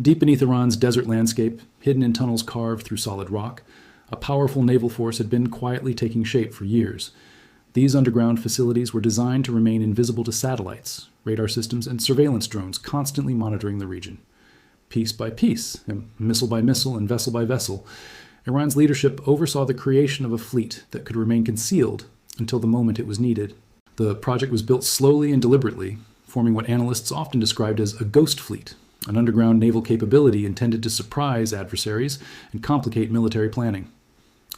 Deep beneath Iran's desert landscape, hidden in tunnels carved through solid rock, a powerful naval force had been quietly taking shape for years. These underground facilities were designed to remain invisible to satellites, radar systems, and surveillance drones constantly monitoring the region. Piece by piece, and missile by missile, and vessel by vessel, Iran's leadership oversaw the creation of a fleet that could remain concealed until the moment it was needed. The project was built slowly and deliberately, forming what analysts often described as a ghost fleet, an underground naval capability intended to surprise adversaries and complicate military planning.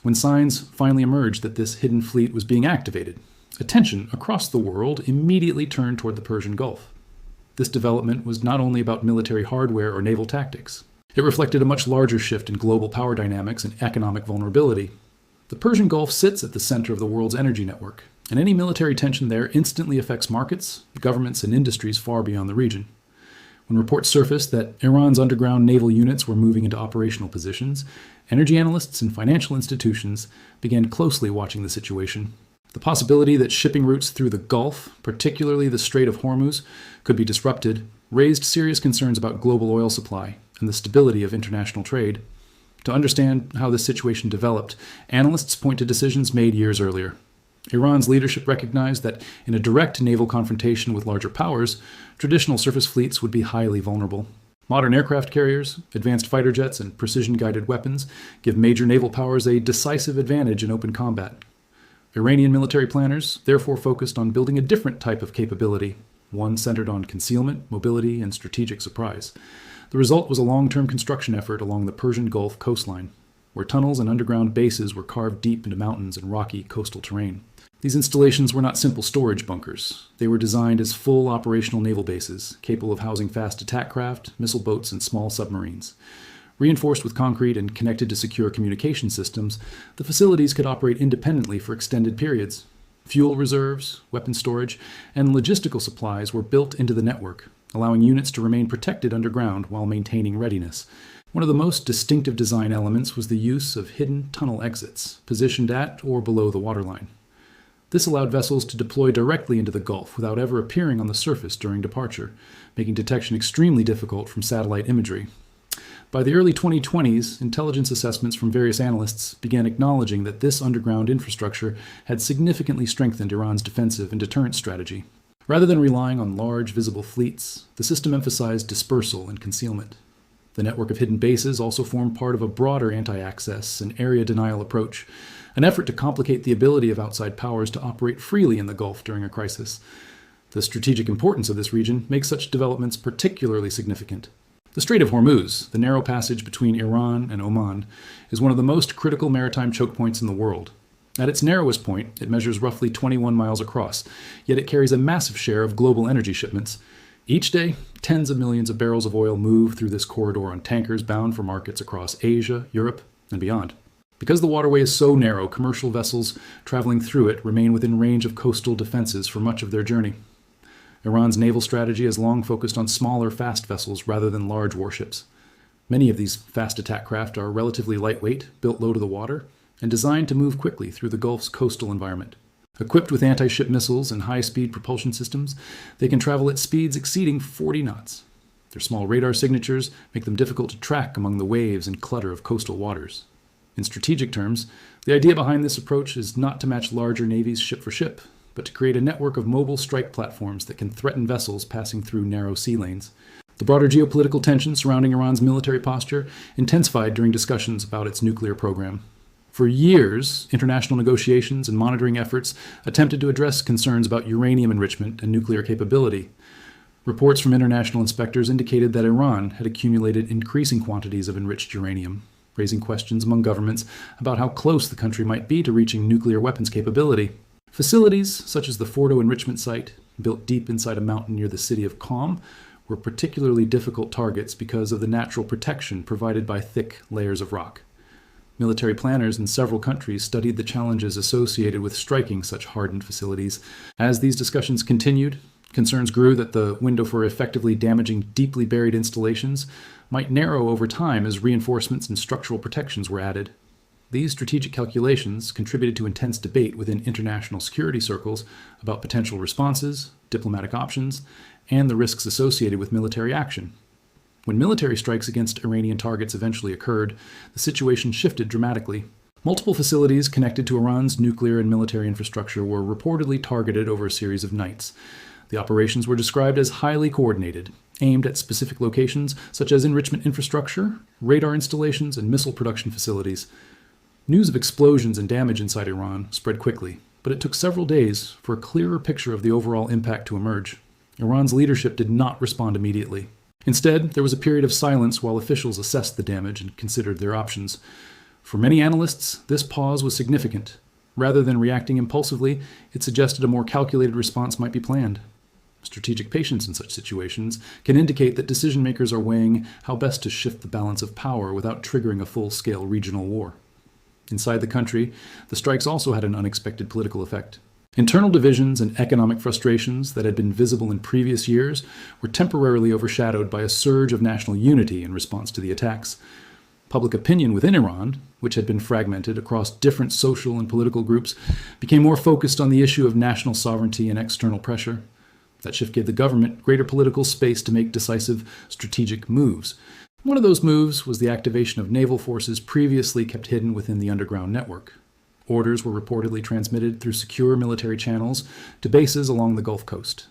When signs finally emerged that this hidden fleet was being activated, attention across the world immediately turned toward the Persian Gulf. This development was not only about military hardware or naval tactics. It reflected a much larger shift in global power dynamics and economic vulnerability. The Persian Gulf sits at the center of the world's energy network, and any military tension there instantly affects markets, governments, and industries far beyond the region. When reports surfaced that Iran's underground naval units were moving into operational positions, energy analysts and financial institutions began closely watching the situation. The possibility that shipping routes through the Gulf, particularly the Strait of Hormuz, could be disrupted raised serious concerns about global oil supply and the stability of international trade. To understand how this situation developed, analysts point to decisions made years earlier. Iran's leadership recognized that in a direct naval confrontation with larger powers, traditional surface fleets would be highly vulnerable. Modern aircraft carriers, advanced fighter jets, and precision-guided weapons give major naval powers a decisive advantage in open combat. Iranian military planners therefore focused on building a different type of capability, one centered on concealment, mobility, and strategic surprise. The result was a long-term construction effort along the Persian Gulf coastline, where tunnels and underground bases were carved deep into mountains and rocky coastal terrain. These installations were not simple storage bunkers. They were designed as full operational naval bases, capable of housing fast attack craft, missile boats, and small submarines. Reinforced with concrete and connected to secure communication systems, the facilities could operate independently for extended periods. Fuel reserves, weapon storage, and logistical supplies were built into the network, allowing units to remain protected underground while maintaining readiness. One of the most distinctive design elements was the use of hidden tunnel exits, positioned at or below the waterline. This allowed vessels to deploy directly into the Gulf without ever appearing on the surface during departure, making detection extremely difficult from satellite imagery. By the early 2020s, intelligence assessments from various analysts began acknowledging that this underground infrastructure had significantly strengthened Iran's defensive and deterrent strategy. Rather than relying on large, visible fleets, the system emphasized dispersal and concealment. The network of hidden bases also formed part of a broader anti-access and area denial approach, an effort to complicate the ability of outside powers to operate freely in the Gulf during a crisis. The strategic importance of this region makes such developments particularly significant. The Strait of Hormuz, the narrow passage between Iran and Oman, is one of the most critical maritime choke points in the world. At its narrowest point, it measures roughly 21 miles across, yet it carries a massive share of global energy shipments. Each day, tens of millions of barrels of oil move through this corridor on tankers bound for markets across Asia, Europe, and beyond. Because the waterway is so narrow, commercial vessels traveling through it remain within range of coastal defenses for much of their journey. Iran's naval strategy has long focused on smaller, fast vessels rather than large warships. Many of these fast attack craft are relatively lightweight, built low to the water, and designed to move quickly through the Gulf's coastal environment. Equipped with anti-ship missiles and high-speed propulsion systems, they can travel at speeds exceeding 40 knots. Their small radar signatures make them difficult to track among the waves and clutter of coastal waters. In strategic terms, the idea behind this approach is not to match larger navies ship for ship, but to create a network of mobile strike platforms that can threaten vessels passing through narrow sea lanes. The broader geopolitical tension surrounding Iran's military posture intensified during discussions about its nuclear program. For years, international negotiations and monitoring efforts attempted to address concerns about uranium enrichment and nuclear capability. Reports from international inspectors indicated that Iran had accumulated increasing quantities of enriched uranium, raising questions among governments about how close the country might be to reaching nuclear weapons capability. Facilities, such as the Fordo enrichment site, built deep inside a mountain near the city of Qom, were particularly difficult targets because of the natural protection provided by thick layers of rock. Military planners in several countries studied the challenges associated with striking such hardened facilities. As these discussions continued, concerns grew that the window for effectively damaging deeply buried installations might narrow over time as reinforcements and structural protections were added. These strategic calculations contributed to intense debate within international security circles about potential responses, diplomatic options, and the risks associated with military action. When military strikes against Iranian targets eventually occurred, the situation shifted dramatically. Multiple facilities connected to Iran's nuclear and military infrastructure were reportedly targeted over a series of nights. The operations were described as highly coordinated, aimed at specific locations such as enrichment infrastructure, radar installations, and missile production facilities. News of explosions and damage inside Iran spread quickly, but it took several days for a clearer picture of the overall impact to emerge. Iran's leadership did not respond immediately. Instead, there was a period of silence while officials assessed the damage and considered their options. For many analysts, this pause was significant. Rather than reacting impulsively, it suggested a more calculated response might be planned. Strategic patience in such situations can indicate that decision-makers are weighing how best to shift the balance of power without triggering a full-scale regional war. Inside the country, the strikes also had an unexpected political effect. Internal divisions and economic frustrations that had been visible in previous years were temporarily overshadowed by a surge of national unity in response to the attacks. Public opinion within Iran, which had been fragmented across different social and political groups, became more focused on the issue of national sovereignty and external pressure. That shift gave the government greater political space to make decisive strategic moves. One of those moves was the activation of naval forces previously kept hidden within the underground network. Orders were reportedly transmitted through secure military channels to bases along the Gulf Coast.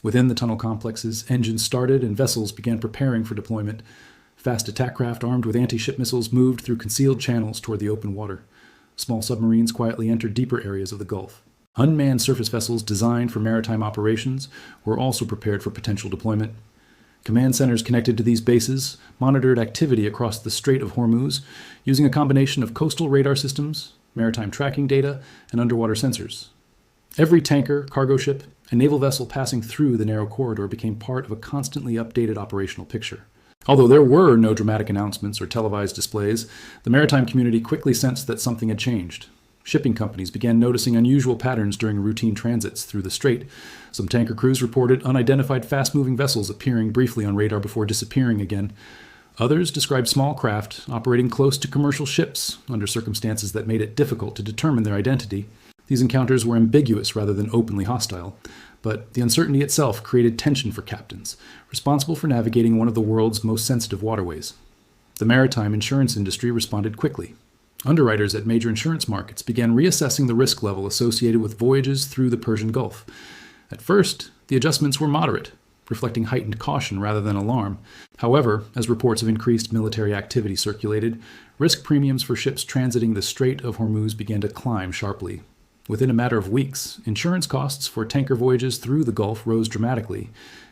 Within the tunnel complexes, engines started and vessels began preparing for deployment. Fast attack craft armed with anti-ship missiles moved through concealed channels toward the open water. Small submarines quietly entered deeper areas of the Gulf. Unmanned surface vessels designed for maritime operations were also prepared for potential deployment. Command centers connected to these bases monitored activity across the Strait of Hormuz using a combination of coastal radar systems, maritime tracking data, and underwater sensors. Every tanker, cargo ship, and naval vessel passing through the narrow corridor became part of a constantly updated operational picture. Although there were no dramatic announcements or televised displays, the maritime community quickly sensed that something had changed. Shipping companies began noticing unusual patterns during routine transits through the strait. Some tanker crews reported unidentified fast-moving vessels appearing briefly on radar before disappearing again. Others described small craft operating close to commercial ships under circumstances that made it difficult to determine their identity. These encounters were ambiguous rather than openly hostile, but the uncertainty itself created tension for captains, responsible for navigating one of the world's most sensitive waterways. The maritime insurance industry responded quickly. Underwriters at major insurance markets began reassessing the risk level associated with voyages through the Persian Gulf. At first, the adjustments were moderate, reflecting heightened caution rather than alarm. However, as reports of increased military activity circulated, risk premiums for ships transiting the Strait of Hormuz began to climb sharply. Within a matter of weeks, insurance costs for tanker voyages through the Gulf rose dramatically.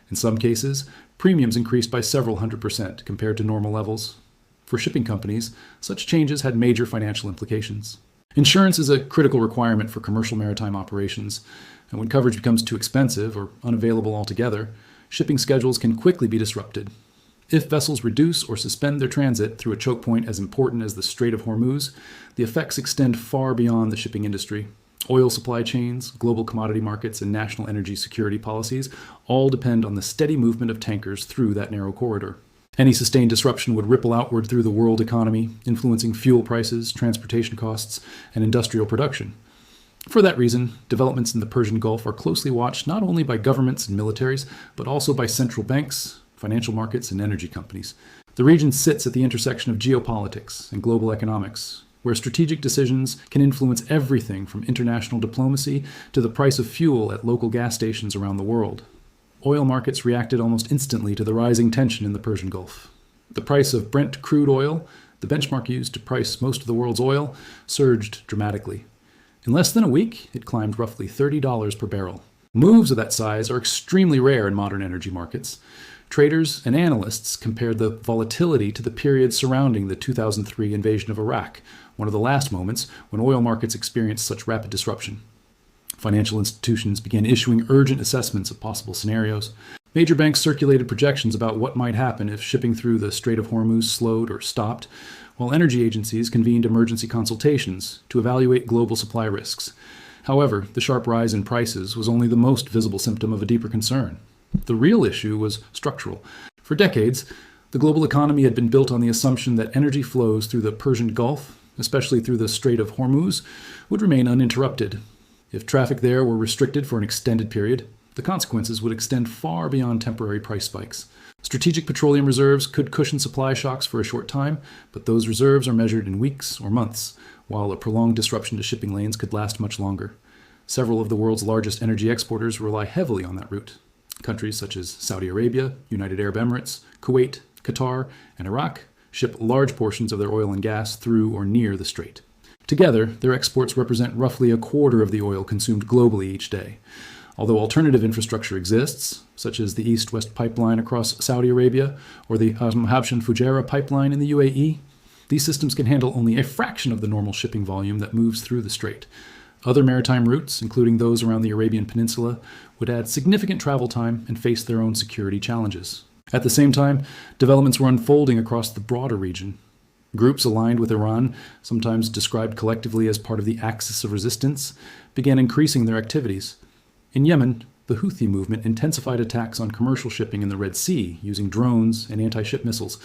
In some cases, premiums increased by several 100% compared to normal levels. For shipping companies, such changes had major financial implications. Insurance is a critical requirement for commercial maritime operations, and when coverage becomes too expensive or unavailable altogether, shipping schedules can quickly be disrupted. If vessels reduce or suspend their transit through a choke point as important as the Strait of Hormuz, the effects extend far beyond the shipping industry. Oil supply chains, global commodity markets, and national energy security policies all depend on the steady movement of tankers through that narrow corridor. Any sustained disruption would ripple outward through the world economy, influencing fuel prices, transportation costs, and industrial production. For that reason, developments in the Persian Gulf are closely watched not only by governments and militaries, but also by central banks, financial markets, and energy companies. The region sits at the intersection of geopolitics and global economics, where strategic decisions can influence everything from international diplomacy to the price of fuel at local gas stations around the world. Oil markets reacted almost instantly to the rising tension in the Persian Gulf. The price of Brent crude oil, the benchmark used to price most of the world's oil, surged dramatically. In less than a week, it climbed roughly $30 per barrel. Moves of that size are extremely rare in modern energy markets. Traders and analysts compared the volatility to the period surrounding the 2003 invasion of Iraq, one of the last moments when oil markets experienced such rapid disruption. Financial institutions began issuing urgent assessments of possible scenarios. Major banks circulated projections about what might happen if shipping through the Strait of Hormuz slowed or stopped, while energy agencies convened emergency consultations to evaluate global supply risks. However, the sharp rise in prices was only the most visible symptom of a deeper concern. The real issue was structural. For decades, the global economy had been built on the assumption that energy flows through the Persian Gulf, especially through the Strait of Hormuz, would remain uninterrupted. If traffic there were restricted for an extended period, The consequences would extend far beyond temporary price spikes. Strategic petroleum reserves could cushion supply shocks for a short time, but those reserves are measured in weeks or months, while a prolonged disruption to shipping lanes could last much longer. Several of the world's largest energy exporters rely heavily on that route. Countries such as Saudi Arabia, United Arab Emirates, Kuwait, Qatar, and Iraq ship large portions of their oil and gas through or near the strait. Together, their exports represent roughly a quarter of the oil consumed globally each day. Although alternative infrastructure exists, such as the East-West pipeline across Saudi Arabia or the Habshan-Fujairah pipeline in the UAE, these systems can handle only a fraction of the normal shipping volume that moves through the strait. Other maritime routes, including those around the Arabian Peninsula, would add significant travel time and face their own security challenges. At the same time, developments were unfolding across the broader region. Groups aligned with Iran, sometimes described collectively as part of the Axis of Resistance, began increasing their activities. In Yemen, the Houthi movement intensified attacks on commercial shipping in the Red Sea using drones and anti-ship missiles.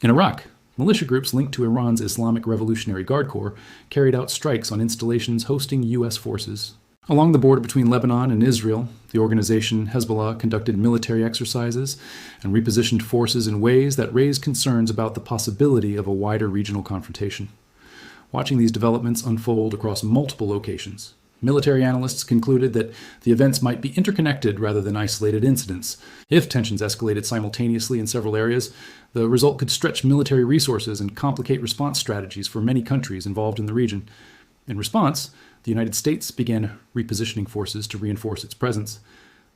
In Iraq, militia groups linked to Iran's Islamic Revolutionary Guard Corps carried out strikes on installations hosting U.S. forces. Along the border between Lebanon and Israel, the organization Hezbollah conducted military exercises and repositioned forces in ways that raised concerns about the possibility of a wider regional confrontation. Watching these developments unfold across multiple locations, military analysts concluded that the events might be interconnected rather than isolated incidents. If tensions escalated simultaneously in several areas, the result could stretch military resources and complicate response strategies for many countries involved in the region. In response, the United States began repositioning forces to reinforce its presence.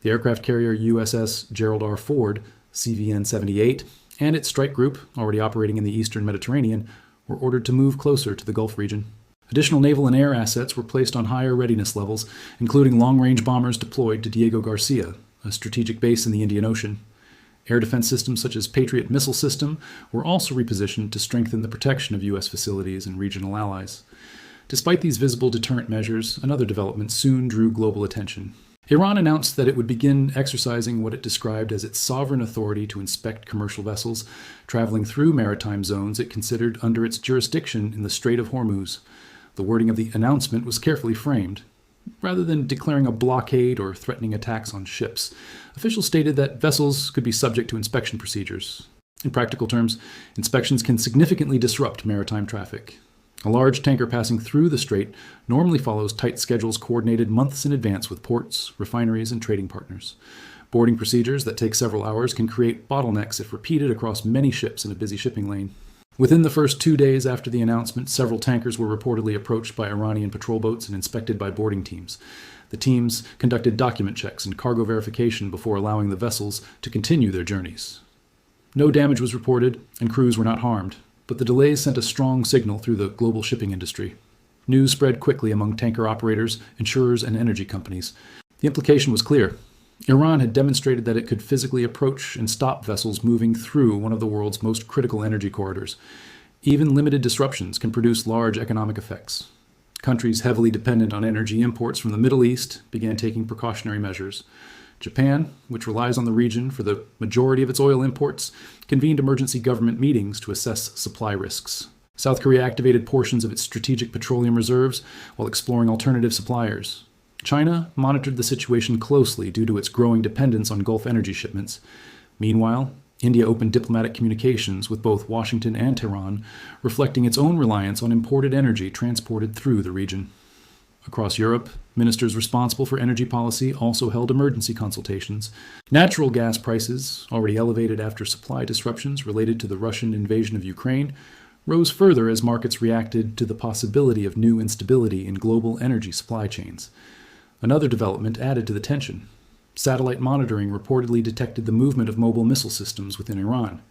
The aircraft carrier USS Gerald R. Ford, CVN-78, and its strike group, already operating in the eastern Mediterranean, were ordered to move closer to the Gulf region. Additional naval and air assets were placed on higher readiness levels, including long-range bombers deployed to Diego Garcia, a strategic base in the Indian Ocean. Air defense systems such as Patriot missile system were also repositioned to strengthen the protection of U.S. facilities and regional allies. Despite these visible deterrent measures, another development soon drew global attention. Iran announced that it would begin exercising what it described as its sovereign authority to inspect commercial vessels traveling through maritime zones it considered under its jurisdiction in the Strait of Hormuz. The wording of the announcement was carefully framed. Rather than declaring a blockade or threatening attacks on ships, officials stated that vessels could be subject to inspection procedures. In practical terms, inspections can significantly disrupt maritime traffic. A large tanker passing through the strait normally follows tight schedules coordinated months in advance with ports, refineries, and trading partners. Boarding procedures that take several hours can create bottlenecks if repeated across many ships in a busy shipping lane. Within the first 2 days after the announcement, several tankers were reportedly approached by Iranian patrol boats and inspected by boarding teams. The teams conducted document checks and cargo verification before allowing the vessels to continue their journeys. No damage was reported, and crews were not harmed, but the delays sent a strong signal through the global shipping industry. News spread quickly among tanker operators, insurers, and energy companies. The implication was clear. Iran had demonstrated that it could physically approach and stop vessels moving through one of the world's most critical energy corridors. Even limited disruptions can produce large economic effects. Countries heavily dependent on energy imports from the Middle East began taking precautionary measures. Japan, which relies on the region for the majority of its oil imports, convened emergency government meetings to assess supply risks. South Korea activated portions of its strategic petroleum reserves while exploring alternative suppliers. China monitored the situation closely due to its growing dependence on Gulf energy shipments. Meanwhile, India opened diplomatic communications with both Washington and Tehran, reflecting its own reliance on imported energy transported through the region. Across Europe, ministers responsible for energy policy also held emergency consultations. Natural gas prices, already elevated after supply disruptions related to the Russian invasion of Ukraine, rose further as markets reacted to the possibility of new instability in global energy supply chains. Another development added to the tension. Satellite monitoring reportedly detected the movement of mobile missile systems within Iran.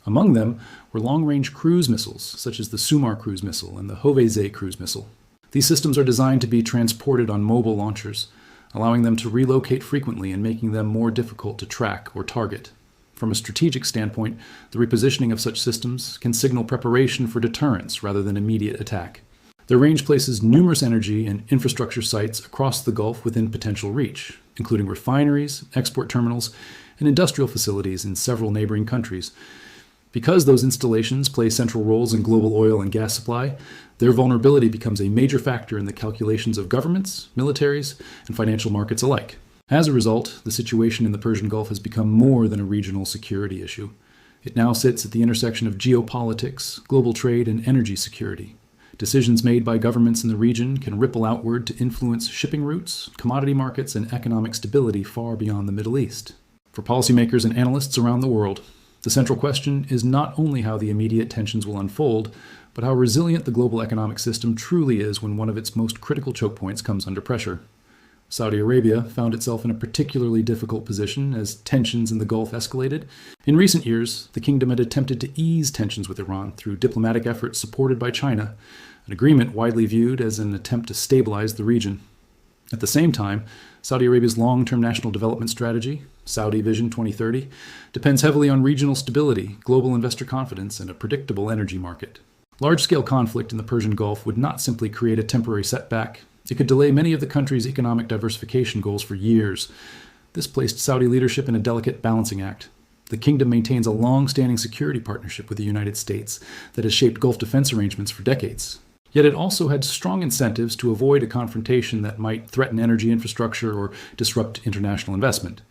Among them were long-range cruise missiles, such as the Sumar cruise missile and the Hoveze cruise missile. These systems are designed to be transported on mobile launchers, allowing them to relocate frequently and making them more difficult to track or target. From a strategic standpoint, the repositioning of such systems can signal preparation for deterrence rather than immediate attack. Their range places numerous energy and infrastructure sites across the Gulf within potential reach, including refineries, export terminals, and industrial facilities in several neighboring countries. Because those installations play central roles in global oil and gas supply, their vulnerability becomes a major factor in the calculations of governments, militaries, and financial markets alike. As a result, the situation in the Persian Gulf has become more than a regional security issue. It now sits at the intersection of geopolitics, global trade, and energy security. Decisions made by governments in the region can ripple outward to influence shipping routes, commodity markets, and economic stability far beyond the Middle East. For policymakers and analysts around the world, the central question is not only how the immediate tensions will unfold, but how resilient the global economic system truly is when one of its most critical choke points comes under pressure. Saudi Arabia found itself in a particularly difficult position as tensions in the Gulf escalated. In recent years, the kingdom had attempted to ease tensions with Iran through diplomatic efforts supported by China, an agreement widely viewed as an attempt to stabilize the region. At the same time, Saudi Arabia's long-term national development strategy, Saudi Vision 2030, depends heavily on regional stability, global investor confidence, and a predictable energy market. Large-scale conflict in the Persian Gulf would not simply create a temporary setback. It could delay many of the country's economic diversification goals for years. This placed Saudi leadership in a delicate balancing act. The kingdom maintains a long-standing security partnership with the United States that has shaped Gulf defense arrangements for decades. Yet it also had strong incentives to avoid a confrontation that might threaten energy infrastructure or disrupt international investment.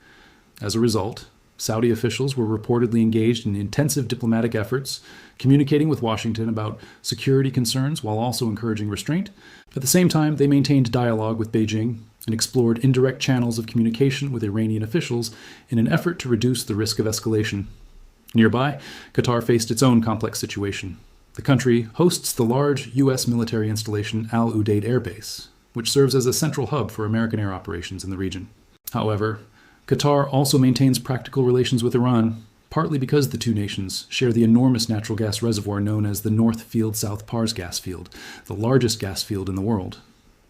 As a result, Saudi officials were reportedly engaged in intensive diplomatic efforts, communicating with Washington about security concerns while also encouraging restraint. At the same time, they maintained dialogue with Beijing and explored indirect channels of communication with Iranian officials in an effort to reduce the risk of escalation. Nearby, Qatar faced its own complex situation. The country hosts the large U.S. military installation Al Udeid Air Base, which serves as a central hub for American air operations in the region. However, Qatar also maintains practical relations with Iran, partly because the two nations share the enormous natural gas reservoir known as the North Field South Pars gas field, the largest gas field in the world.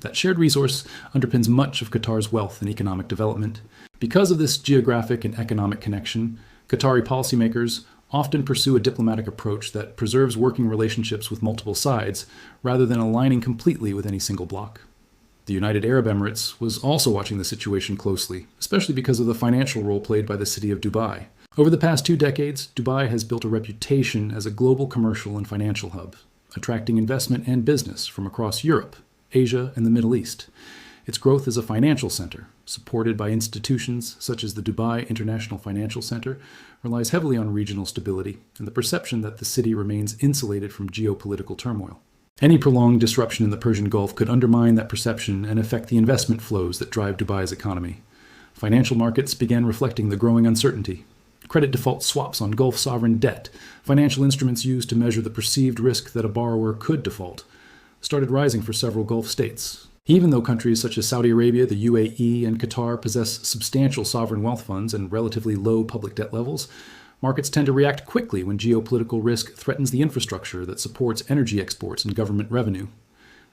That shared resource underpins much of Qatar's wealth and economic development. Because of this geographic and economic connection, Qatari policymakers often pursue a diplomatic approach that preserves working relationships with multiple sides, rather than aligning completely with any single bloc. The United Arab Emirates was also watching the situation closely, especially because of the financial role played by the city of Dubai. Over the past 2 decades, Dubai has built a reputation as a global commercial and financial hub, attracting investment and business from across Europe, Asia, and the Middle East. Its growth as a financial center, supported by institutions such as the Dubai International Financial Center, relies heavily on regional stability and the perception that the city remains insulated from geopolitical turmoil. Any prolonged disruption in the Persian Gulf could undermine that perception and affect the investment flows that drive Dubai's economy. Financial markets began reflecting the growing uncertainty. Credit default swaps on Gulf sovereign debt, financial instruments used to measure the perceived risk that a borrower could default, started rising for several Gulf states. Even though countries such as Saudi Arabia, the UAE, and Qatar possess substantial sovereign wealth funds and relatively low public debt levels, markets tend to react quickly when geopolitical risk threatens the infrastructure that supports energy exports and government revenue.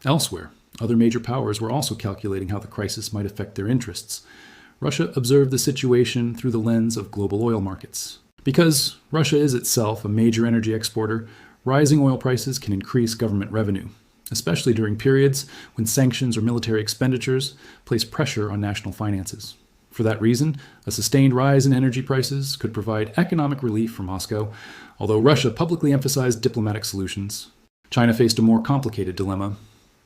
Elsewhere, other major powers were also calculating how the crisis might affect their interests. Russia observed the situation through the lens of global oil markets. Because Russia is itself a major energy exporter, rising oil prices can increase government revenue, especially during periods when sanctions or military expenditures place pressure on national finances. For that reason, a sustained rise in energy prices could provide economic relief for Moscow, although Russia publicly emphasized diplomatic solutions. China faced a more complicated dilemma.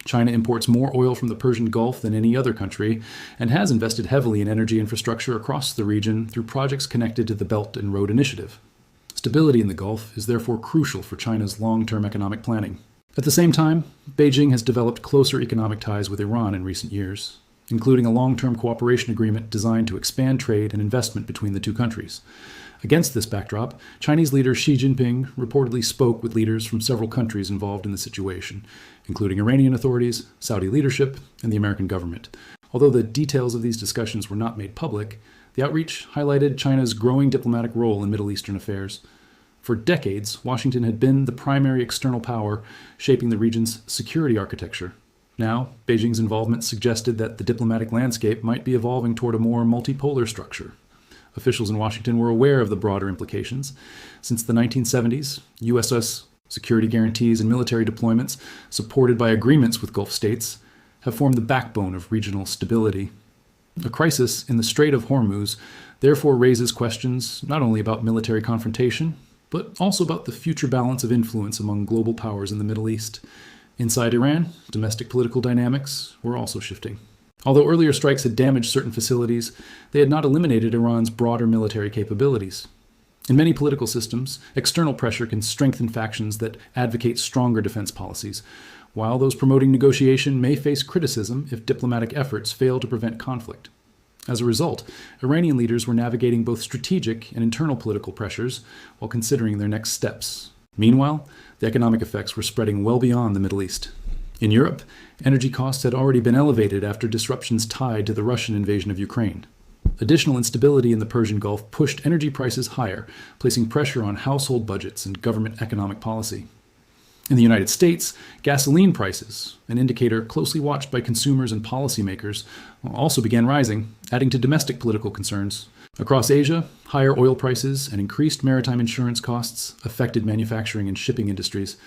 China imports more oil from the Persian Gulf than any other country and has invested heavily in energy infrastructure across the region through projects connected to the Belt and Road Initiative. Stability in the Gulf is therefore crucial for China's long-term economic planning. At the same time, Beijing has developed closer economic ties with Iran in recent years, including a long-term cooperation agreement designed to expand trade and investment between the two countries. Against this backdrop, Chinese leader Xi Jinping reportedly spoke with leaders from several countries involved in the situation, including Iranian authorities, Saudi leadership, and the American government. Although the details of these discussions were not made public, the outreach highlighted China's growing diplomatic role in Middle Eastern affairs. For decades, Washington had been the primary external power shaping the region's security architecture. Now, Beijing's involvement suggested that the diplomatic landscape might be evolving toward a more multipolar structure. Officials in Washington were aware of the broader implications. Since the 1970s, USS security guarantees and military deployments, supported by agreements with Gulf states, have formed the backbone of regional stability. A crisis in the Strait of Hormuz therefore raises questions not only about military confrontation, but also about the future balance of influence among global powers in the Middle East. Inside Iran, domestic political dynamics were also shifting. Although earlier strikes had damaged certain facilities, they had not eliminated Iran's broader military capabilities. In many political systems, external pressure can strengthen factions that advocate stronger defense policies, while those promoting negotiation may face criticism if diplomatic efforts fail to prevent conflict. As a result, Iranian leaders were navigating both strategic and internal political pressures while considering their next steps. Meanwhile, the economic effects were spreading well beyond the Middle East. In Europe, energy costs had already been elevated after disruptions tied to the Russian invasion of Ukraine. Additional instability in the Persian Gulf pushed energy prices higher, placing pressure on household budgets and government economic policy. In the United States, gasoline prices, an indicator closely watched by consumers and policymakers, also began rising, adding to domestic political concerns. Across Asia, higher oil prices and increased maritime insurance costs affected manufacturing and shipping industries.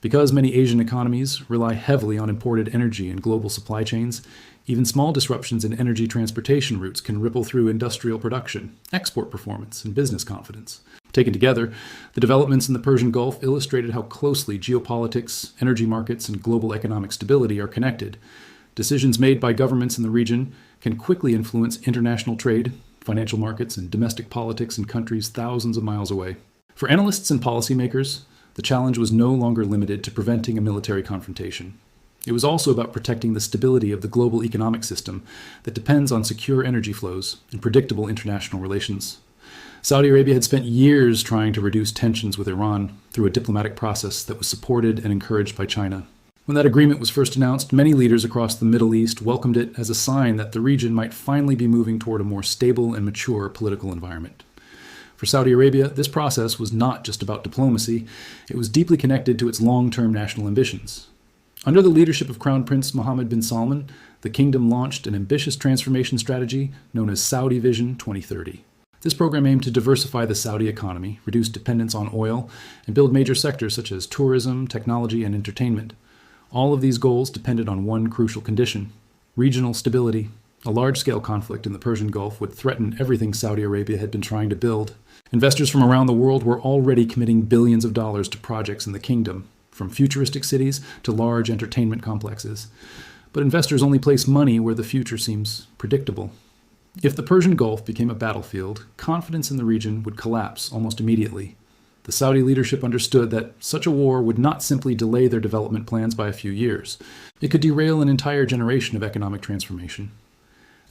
Because many Asian economies rely heavily on imported energy in global supply chains, even small disruptions in energy transportation routes can ripple through industrial production, export performance, and business confidence. Taken together, the developments in the Persian Gulf illustrated how closely geopolitics, energy markets, and global economic stability are connected. Decisions made by governments in the region can quickly influence international trade, financial markets, and domestic politics in countries thousands of miles away. For analysts and policymakers, the challenge was no longer limited to preventing a military confrontation. It was also about protecting the stability of the global economic system that depends on secure energy flows and predictable international relations. Saudi Arabia had spent years trying to reduce tensions with Iran through a diplomatic process that was supported and encouraged by China. When that agreement was first announced, many leaders across the Middle East welcomed it as a sign that the region might finally be moving toward a more stable and mature political environment. For Saudi Arabia, this process was not just about diplomacy, it was deeply connected to its long-term national ambitions. Under the leadership of Crown Prince Mohammed bin Salman, the kingdom launched an ambitious transformation strategy known as Saudi Vision 2030. This program aimed to diversify the Saudi economy, reduce dependence on oil, and build major sectors such as tourism, technology, and entertainment. All of these goals depended on one crucial condition: regional stability. A large-scale conflict in the Persian Gulf would threaten everything Saudi Arabia had been trying to build. Investors from around the world were already committing billions of dollars to projects in the kingdom, from futuristic cities to large entertainment complexes. But investors only place money where the future seems predictable. If the Persian Gulf became a battlefield, confidence in the region would collapse almost immediately. The Saudi leadership understood that such a war would not simply delay their development plans by a few years. It could derail an entire generation of economic transformation.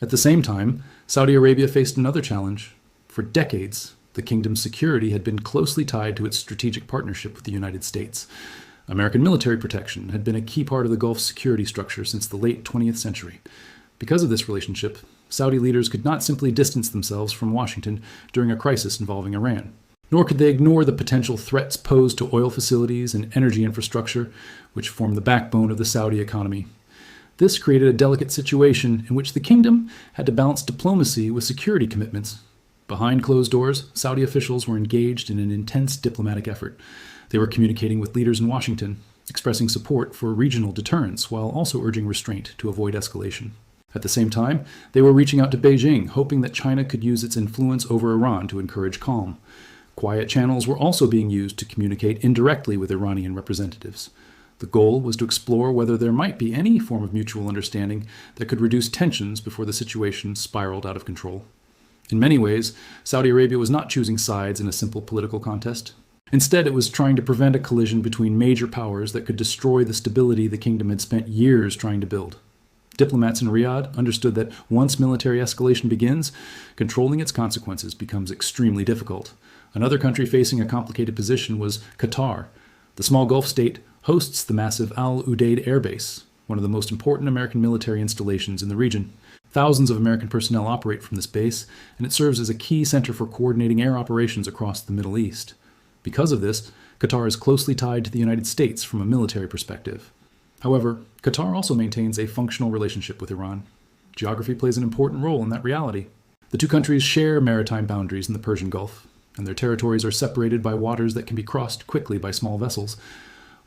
At the same time, Saudi Arabia faced another challenge. For decades, the kingdom's security had been closely tied to its strategic partnership with the United States. American military protection had been a key part of the Gulf's security structure since the late 20th century. Because of this relationship, Saudi leaders could not simply distance themselves from Washington during a crisis involving Iran. Nor could they ignore the potential threats posed to oil facilities and energy infrastructure, which form the backbone of the Saudi economy. This created a delicate situation in which the kingdom had to balance diplomacy with security commitments. Behind closed doors, Saudi officials were engaged in an intense diplomatic effort. They were communicating with leaders in Washington, expressing support for regional deterrence while also urging restraint to avoid escalation. At the same time, they were reaching out to Beijing, hoping that China could use its influence over Iran to encourage calm. Quiet channels were also being used to communicate indirectly with Iranian representatives. The goal was to explore whether there might be any form of mutual understanding that could reduce tensions before the situation spiraled out of control. In many ways, Saudi Arabia was not choosing sides in a simple political contest. Instead, it was trying to prevent a collision between major powers that could destroy the stability the kingdom had spent years trying to build. Diplomats in Riyadh understood that once military escalation begins, controlling its consequences becomes extremely difficult. Another country facing a complicated position was Qatar. The small Gulf state hosts the massive Al Udeid Air Base, one of the most important American military installations in the region. Thousands of American personnel operate from this base, and it serves as a key center for coordinating air operations across the Middle East. Because of this, Qatar is closely tied to the United States from a military perspective. However, Qatar also maintains a functional relationship with Iran. Geography plays an important role in that reality. The two countries share maritime boundaries in the Persian Gulf, and their territories are separated by waters that can be crossed quickly by small vessels.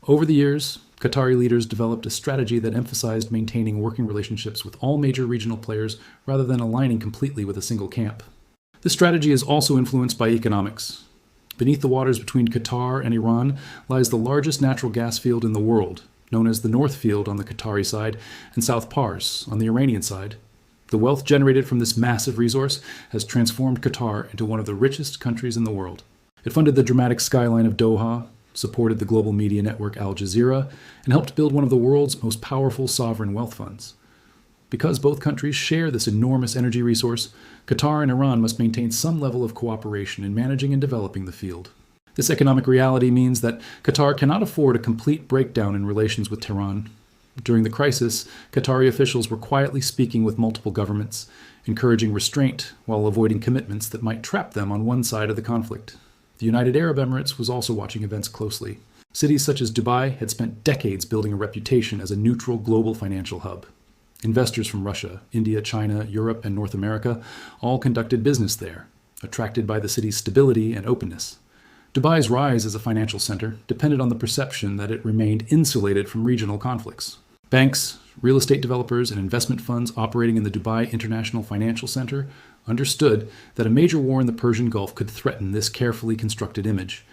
Over the years, Qatari leaders developed a strategy that emphasized maintaining working relationships with all major regional players rather than aligning completely with a single camp. This strategy is also influenced by economics. Beneath the waters between Qatar and Iran lies the largest natural gas field in the world, known as the North Field on the Qatari side and South Pars on the Iranian side. The wealth generated from this massive resource has transformed Qatar into one of the richest countries in the world. It funded the dramatic skyline of Doha, supported the global media network Al Jazeera, and helped build one of the world's most powerful sovereign wealth funds. Because both countries share this enormous energy resource, Qatar and Iran must maintain some level of cooperation in managing and developing the field. This economic reality means that Qatar cannot afford a complete breakdown in relations with Tehran. During the crisis, Qatari officials were quietly speaking with multiple governments, encouraging restraint while avoiding commitments that might trap them on one side of the conflict. The United Arab Emirates was also watching events closely. Cities such as Dubai had spent decades building a reputation as a neutral global financial hub. Investors from Russia, India, China, Europe, and North America all conducted business there, attracted by the city's stability and openness. Dubai's rise as a financial center depended on the perception that it remained insulated from regional conflicts. Banks, real estate developers, and investment funds operating in the Dubai International Financial Center understood that a major war in the Persian Gulf could threaten this carefully constructed image.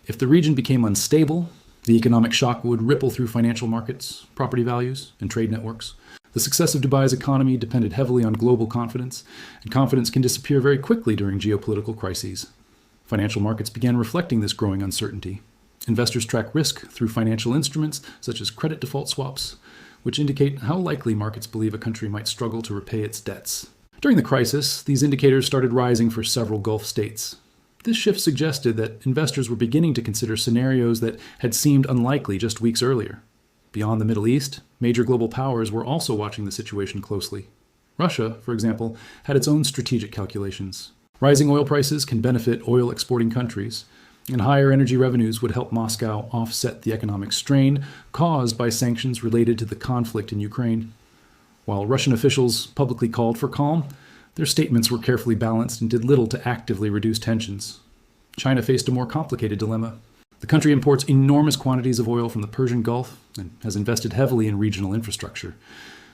If the region became unstable, the economic shock would ripple through financial markets, property values, and trade networks. The success of Dubai's economy depended heavily on global confidence, and confidence can disappear very quickly during geopolitical crises. Financial markets began reflecting this growing uncertainty. Investors track risk through financial instruments such as credit default swaps, which indicate how likely markets believe a country might struggle to repay its debts. During the crisis, these indicators started rising for several Gulf states. This shift suggested that investors were beginning to consider scenarios that had seemed unlikely just weeks earlier. Beyond the Middle East, major global powers were also watching the situation closely. Russia, for example, had its own strategic calculations. Rising oil prices can benefit oil-exporting countries, and higher energy revenues would help Moscow offset the economic strain caused by sanctions related to the conflict in Ukraine. While Russian officials publicly called for calm, their statements were carefully balanced and did little to actively reduce tensions. China faced a more complicated dilemma. The country imports enormous quantities of oil from the Persian Gulf and has invested heavily in regional infrastructure.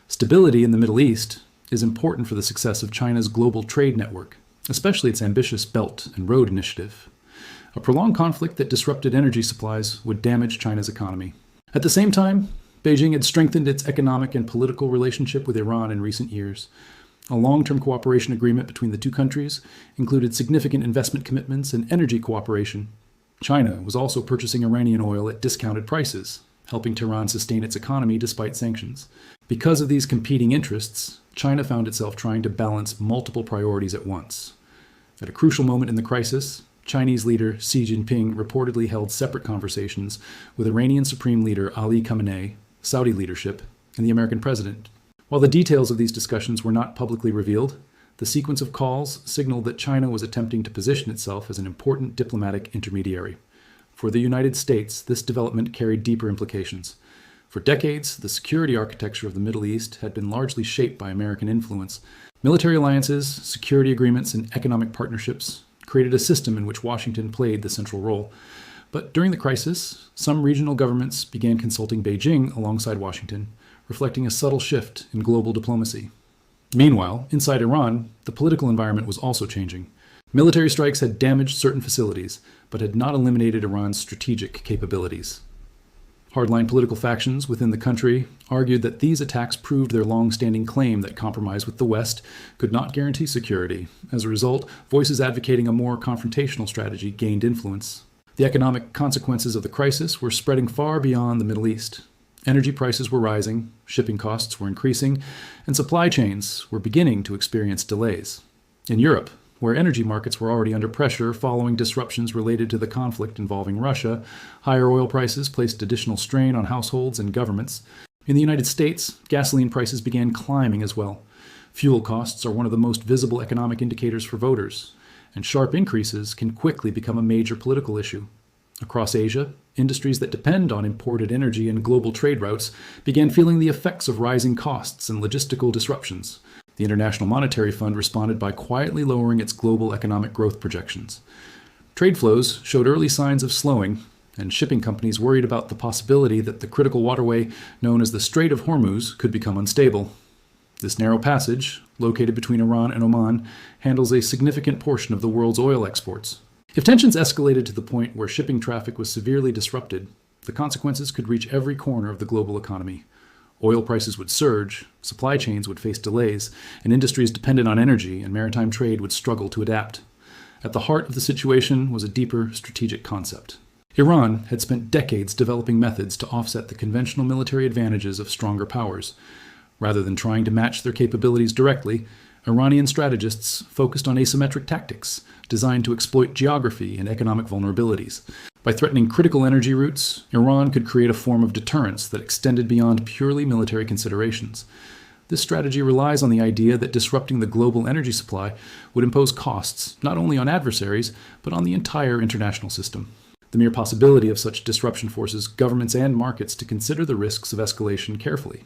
Stability in the Middle East is important for the success of China's global trade network, especially its ambitious Belt and Road Initiative. A prolonged conflict that disrupted energy supplies would damage China's economy. At the same time, Beijing had strengthened its economic and political relationship with Iran in recent years. A long-term cooperation agreement between the two countries included significant investment commitments and energy cooperation. China was also purchasing Iranian oil at discounted prices, helping Tehran sustain its economy despite sanctions. Because of these competing interests, China found itself trying to balance multiple priorities at once. At a crucial moment in the crisis, Chinese leader Xi Jinping reportedly held separate conversations with Iranian Supreme Leader Ali Khamenei, Saudi leadership, and the American president. While the details of these discussions were not publicly revealed, the sequence of calls signaled that China was attempting to position itself as an important diplomatic intermediary. For the United States, this development carried deeper implications. For decades, the security architecture of the Middle East had been largely shaped by American influence. Military alliances, security agreements, and economic partnerships created a system in which Washington played the central role. But during the crisis, some regional governments began consulting Beijing alongside Washington, reflecting a subtle shift in global diplomacy. Meanwhile, inside Iran, the political environment was also changing. Military strikes had damaged certain facilities, but had not eliminated Iran's strategic capabilities. Hardline political factions within the country argued that these attacks proved their long-standing claim that compromise with the West could not guarantee security. As a result, voices advocating a more confrontational strategy gained influence. The economic consequences of the crisis were spreading far beyond the Middle East. Energy prices were rising, shipping costs were increasing, and supply chains were beginning to experience delays. In Europe, where energy markets were already under pressure following disruptions related to the conflict involving Russia, higher oil prices placed additional strain on households and governments. In the United States, gasoline prices began climbing as well. Fuel costs are one of the most visible economic indicators for voters, and sharp increases can quickly become a major political issue. Across Asia, industries that depend on imported energy and global trade routes began feeling the effects of rising costs and logistical disruptions. The International Monetary Fund responded by quietly lowering its global economic growth projections. Trade flows showed early signs of slowing, and shipping companies worried about the possibility that the critical waterway known as the Strait of Hormuz could become unstable. This narrow passage, located between Iran and Oman, handles a significant portion of the world's oil exports. If tensions escalated to the point where shipping traffic was severely disrupted, the consequences could reach every corner of the global economy. Oil prices would surge, supply chains would face delays, and industries dependent on energy and maritime trade would struggle to adapt. At the heart of the situation was a deeper strategic concept. Iran had spent decades developing methods to offset the conventional military advantages of stronger powers. Rather than trying to match their capabilities directly, Iranian strategists focused on asymmetric tactics designed to exploit geography and economic vulnerabilities. By threatening critical energy routes, Iran could create a form of deterrence that extended beyond purely military considerations. This strategy relies on the idea that disrupting the global energy supply would impose costs not only on adversaries, but on the entire international system. The mere possibility of such disruption forces governments and markets to consider the risks of escalation carefully.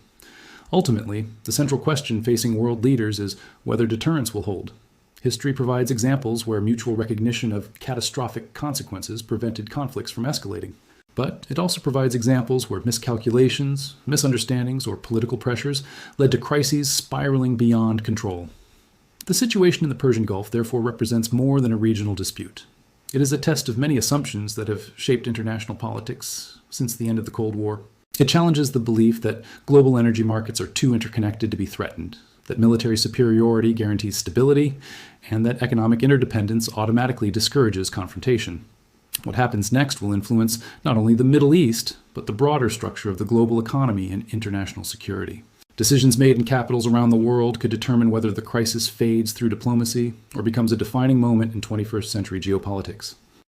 Ultimately, the central question facing world leaders is whether deterrence will hold. History provides examples where mutual recognition of catastrophic consequences prevented conflicts from escalating. But it also provides examples where miscalculations, misunderstandings, or political pressures led to crises spiraling beyond control. The situation in the Persian Gulf therefore represents more than a regional dispute. It is a test of many assumptions that have shaped international politics since the end of the Cold War. It challenges the belief that global energy markets are too interconnected to be threatened, that military superiority guarantees stability, and that economic interdependence automatically discourages confrontation. What happens next will influence not only the Middle East, but the broader structure of the global economy and international security. Decisions made in capitals around the world could determine whether the crisis fades through diplomacy or becomes a defining moment in 21st century geopolitics.